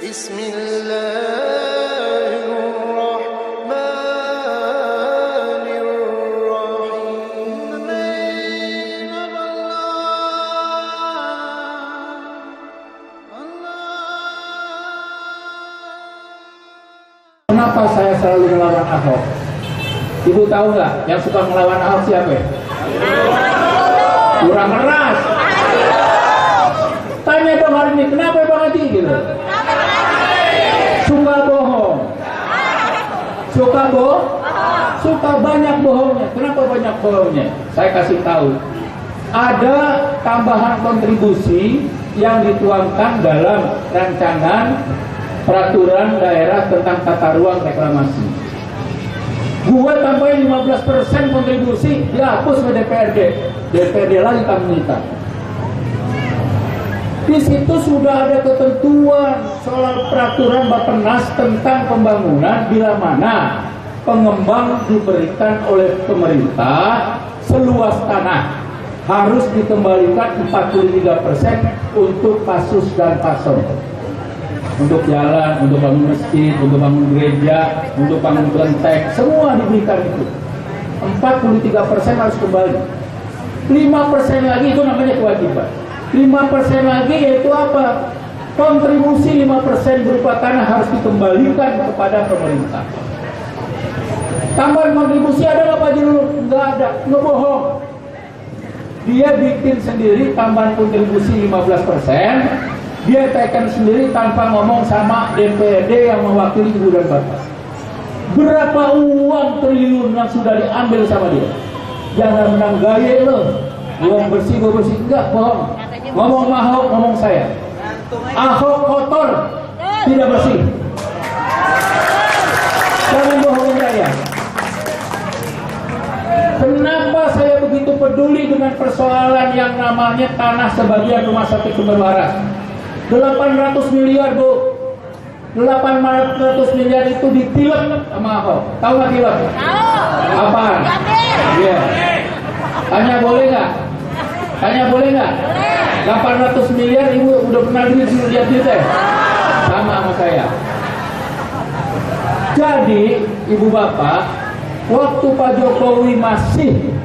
Kenapa saya selalu melawan Ahok? Ibu tahu nggak yang suka melawan Ahok siapa? Kurang keras. Tanya Bang hari ini, kenapa Bang Haji gitu? Suka bohong. Suka banyak bohongnya. Kenapa banyak bohongnya? Saya kasih tahu. Ada tambahan kontribusi yang dituangkan dalam rancangan peraturan daerah tentang tata ruang reklamasi. Gua tambahin 15% kontribusi, dihapus ke DPRD. DPRD lagi kami minta. Di situ sudah ada ketentuan soal peraturan Bappenas tentang pembangunan bila mana pengembang diberikan oleh pemerintah seluas tanah harus dikembalikan 43% untuk pasus dan pason. Untuk jalan, untuk bangun masjid, untuk bangun gereja, untuk bangun kelenteng, semua diberikan itu. 43% harus kembali. 5% lagi itu namanya kewajiban. 5% lagi yaitu apa? Kontribusi 5% berupa tanah harus dikembalikan kepada pemerintah. Tambahan kontribusi ada nggak Pak Jilul? Nggak ada, ngebohong. Dia bikin sendiri tambahan kontribusi 15%. Dia tekan sendiri tanpa ngomong sama DPRD yang mewakili ibu dan bapak. Berapa uang triliun yang sudah diambil sama dia? Jangan menang gaya lo. Uang bersih, gue bersih. Enggak, bohong. Ngomong Ahok, ngomong saya. Ahok kotor, tidak bersih. Jangan bohongin saya. Kenapa saya begitu peduli dengan persoalan yang namanya tanah sebagian rumah sakit Sumber Waras? 800 miliar Bu, 800 miliar itu ditilep sama Ahok. Tahu nggak tilep? Tahu. Apaan? Iya. Tanya boleh nggak? Tanya boleh nggak? 800 miliar ibu udah pernah lihat ya? Sama saya. Jadi ibu bapak, waktu Pak Jokowi masih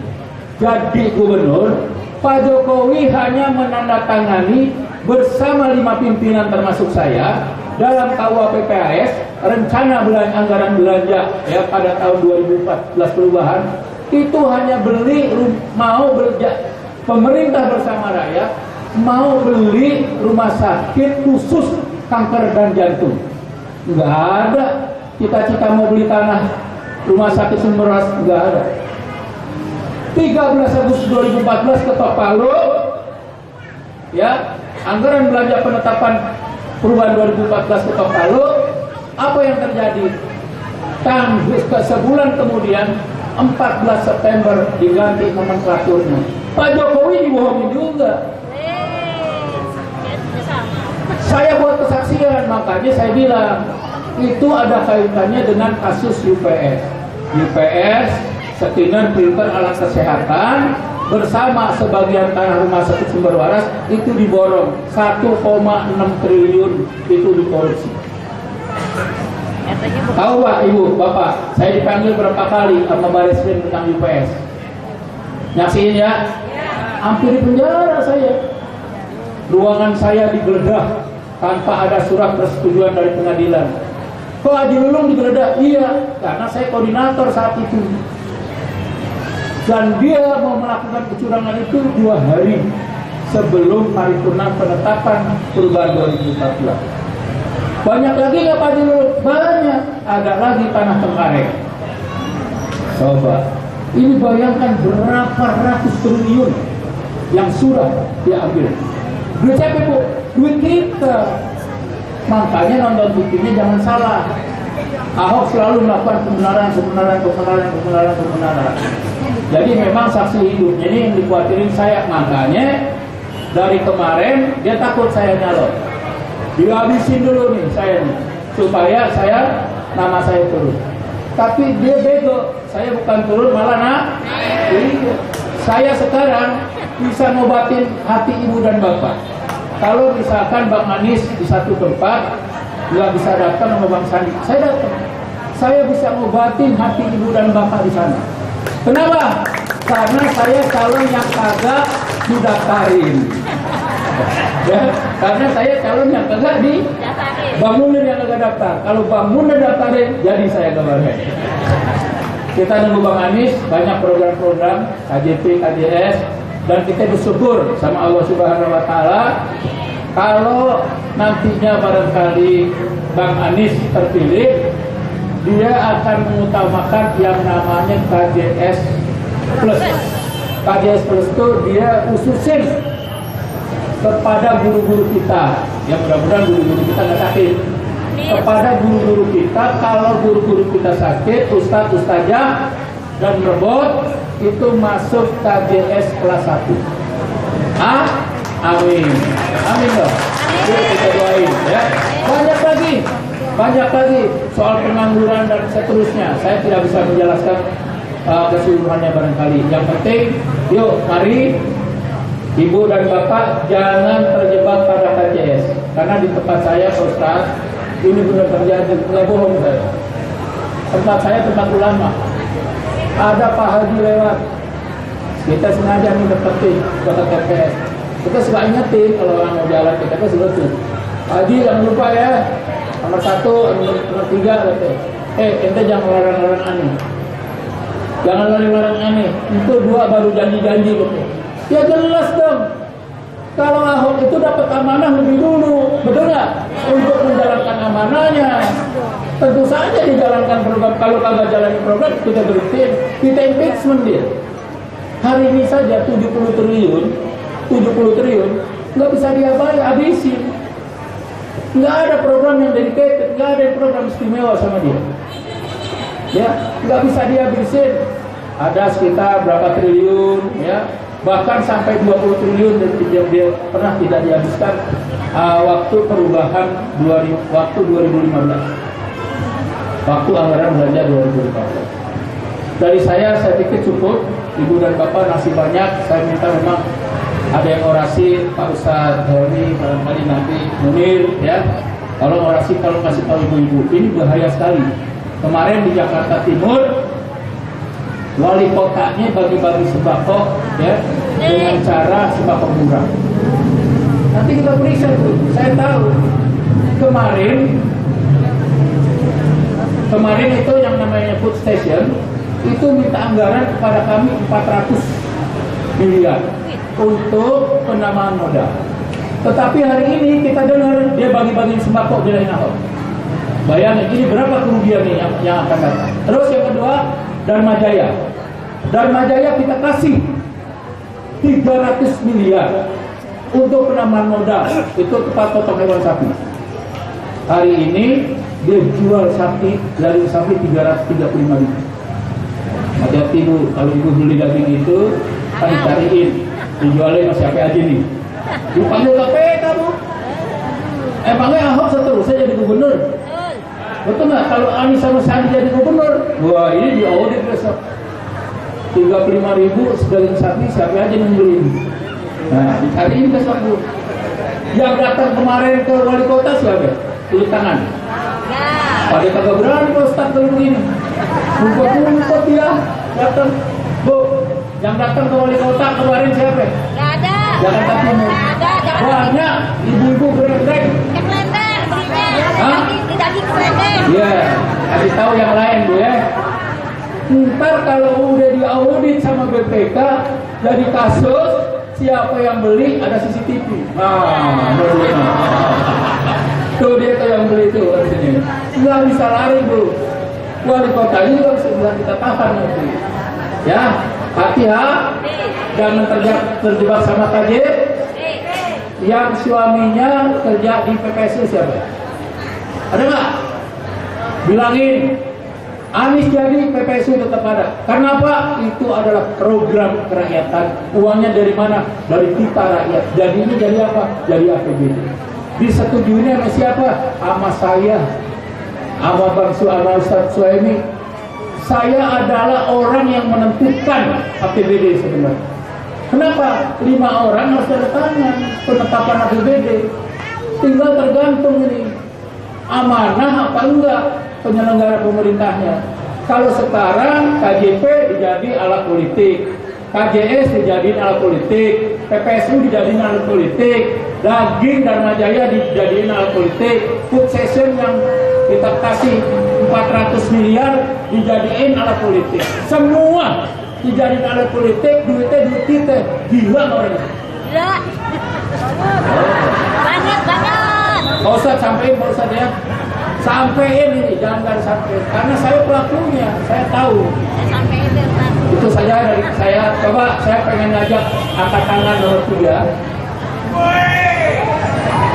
jadi gubernur, Pak Jokowi hanya menandatangani bersama 5 pimpinan termasuk saya dalam KUHP-PAS rencana anggaran belanja ya pada tahun 2014 perubahan itu hanya pemerintah bersama rakyat mau beli rumah sakit khusus kanker dan jantung. Nggak ada cita-cita mau beli tanah rumah sakit Sumber Waras, nggak ada. 13 Agustus 2014 ketok palu ya, anggaran belanja penetapan perubahan 2014 ketok palu. Apa yang terjadi? Sebulan kemudian 14 September diganti nomenklaturnya. Pak Jokowi dibohongin juga. Saya buat kesaksian, makanya saya bilang itu ada kaitannya dengan kasus UPS. UPS, Sekinan filter alat kesehatan bersama sebagian tanah rumah sakit Sumber Waras itu diborong 1,6 triliun itu dikorupsi. Tahu Pak, Ibu, Bapak, saya dipanggil berapa kali sama Bareskrim tentang UPS. Nyaksiin ya? Hampir di penjara saya. Ruangan saya digeledah tanpa ada surat persetujuan dari pengadilan. Kok Haji Lulung digeledah? Iya, karena saya koordinator saat itu. Dan dia mau melakukan kecurangan itu 2 hari sebelum paripurna penetapan perubahan 2014. Banyak lagi nggak Pak Jilul? Banyak. Ada lagi tanah Cengkareng. Coba, ini bayangkan berapa ratus triliun yang sudah diambil. Duit siapa Bu? Duit kita. Makanya nonton TV-nya jangan salah. Ahok selalu melakukan kebenaran. Jadi memang saksi hidupnya ini yang dikhawatirin saya. Makanya dari kemarin dia takut saya nyalon. Dihabisin dulu nih saya nih, supaya nama saya turun. Tapi dia bego, saya bukan turun malah saya sekarang bisa ngobatin hati ibu dan bapak. Kalau misalkan Bang Anies di satu tempat, nggak bisa datang sama Bang Sandi. Saya datang. Saya bisa ngobatin hati ibu dan bapak di sana. Kenapa? Karena saya calon yang kagak didaftarin. Ya, karena saya calon yang kagak Bang Munir yang kagak daftar. Kalau Bang Munir daftarin, jadi saya gambarnya. Kita nunggu Bang Anies, banyak program-program KJP, KJS, dan kita bersyukur sama Allah Subhanahu Wa Taala. Kalau nantinya barangkali Bang Anies terpilih, dia akan mengutamakan yang namanya KJS Plus. KJS Plus itu dia khususin kepada guru-guru kita. Ya mudah-mudahan guru-guru kita nggak sakit. Kepada guru-guru kita, kalau guru-guru kita sakit, ustadz-ustazah dan robot itu masuk KJS kelas 1. Amin. Amin dong. Kita doain ya. Banyak lagi soal pengangguran dan seterusnya. Saya tidak bisa menjelaskan keseluruhannya barangkali. Yang penting, yuk mari ibu dan bapak jangan terjebak pada KJS. Karena di tempat saya, Pak Ustadz, ini benar terjadi, nggak bohong saya. Tempat saya tempat ulama. Ada Pak Haji lewat, kita sengaja nih deketin kota TPS. Kita suka ingetin kalau orang mau jalan, kita kan sudah tuh. Haji jangan lupa ya, nomor 1, nomor 3, gitu. Ente jangan larang-larang aneh. Jangan larang-larang aneh. Itu 2 baru janji-janji gitu. Ya jelas dong. Kalau Ahok itu dapat amanah lebih dulu, betul nggak? Untuk menjalankan amanahnya. Tentu saja dijalankan program. Kalau kagak jalan program, kita berhenti, kita impeachment dia. Hari ini saja 70 triliun, nggak bisa habisin. Nggak ada program yang dedicated, nggak ada program istimewa sama dia. Ya, nggak bisa dihabisin. Ada sekitar berapa triliun, ya, bahkan sampai 20 triliun yang dia pernah tidak dihabiskan waktu perubahan waktu 2015. Waktu anggaran belanja 2015. Dari saya pikir cukup. Ibu dan bapak masih banyak. Saya minta memang ada yang orasi, Pak Ustadz Helmi, barangkali nanti Munir, ya. Kalau orasi, kalau kasih tahu ibu-ibu, ini bahaya sekali. Kemarin di Jakarta Timur, wali kotanya bagi-bagi sembako, ya, dengan cara sembako murah. Nanti kita periksa tuh. Saya tahu kemarin itu yang namanya food station itu minta anggaran kepada kami 400 miliar untuk penambahan modal. Tetapi hari ini kita dengar dia bagi-bagi sembako di lain Ahok. Bayangin ini berapa kerugian nih yang akan datang. Terus yang kedua, Dharma Jaya kita kasih 300 miliar untuk penambahan modal. Itu tempat potong hewan sapi. Hari ini dia jual sapi dari sapi 335 ribu. Hati-hati bu, kalau ibu beli daging itu kan dicariin, dijualnya sama siapa aja nih. Dipanggil KPK bu. Emangnya Ahok seterusnya jadi gubernur? Betul nggak? Kalau Anies sama Sandi jadi gubernur, wah ini diaudit besok. 35 ribu daging sapi siapa aja yang beli? Nah, dicariin besok bu. Yang datang kemarin ke wali kota siapa? Tulis tangan. Pada kagak berani Pak Ustadz kalau begini. Ngumpet ya datang. Bu, yang datang ke wali kota kemarin siapa? Gak ada. Jakarta Timur. Banyak ibu-ibu berendek. Kelender belinya. Daging kelender. Iya. Kasih tahu yang lain bu ya. Ntar kalau udah diaudit sama BPK jadi kasus, siapa yang beli ada CCTV. Tuh dia tuh yang beli itu artinya. Nggak bisa lari bu. Wali kota ini juga bisa kita tahan nanti. Ya, hati-hati. Jangan terjebak sama KJP. Yang suaminya kerja di PPSU siapa? Ada nggak? Bilangin. Anies jadi PPSU tetap ada. Karena apa? Itu adalah program kerakyatan. Uangnya dari mana? Dari kita rakyat. Jadi ini jadi apa? Jadi APBD. Disetujuinya sama siapa? Sama saya, sama Bang Ustadz Suhaimi. Saya adalah orang yang menentukan APBD sebenarnya. Kenapa? 5 orang harus ada tangan penetapan APBD. Tinggal tergantung ini. amanah apa enggak penyelenggara pemerintahnya. Kalau sekarang KJP dijadi alat politik, KJS dijadiin alat politik, PPSU dijadiin alat politik, daging Dharma Jaya dijadiin alat politik, food session yang kita kasih 400 miliar dijadiin alat politik. Semua dijadiin alat politik, duitnya duit kita. Gila orangnya. Gila. Banyak. Pak Ustadz sampein, Pak Ustadz ya. Sampein ini, jangan sampein. Karena saya pelakunya, saya tahu. Sampai itu Ustaz. Itu saja dari saya. Coba saya pengen ngajak angkat tangan nomor 3.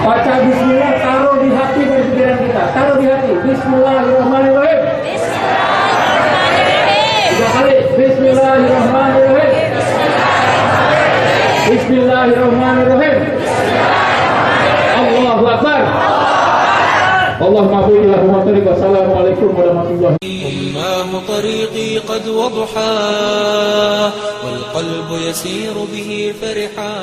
Baca bismillah, taruh di hati dan pikiran kita. Taruh di hati. Bismillahirrahmanirrahim. Bismillahirrahmanirrahim. 3 kali. Bismillahirrahmanirrahim. Bismillahirrahmanirrahim. Allahu Akbar. Allahumma barik lana wa barik. Wassalamualaikum warahmatullahi wabarakatuh. أماه طريقي قد وضحى والقلب يسير به فرحا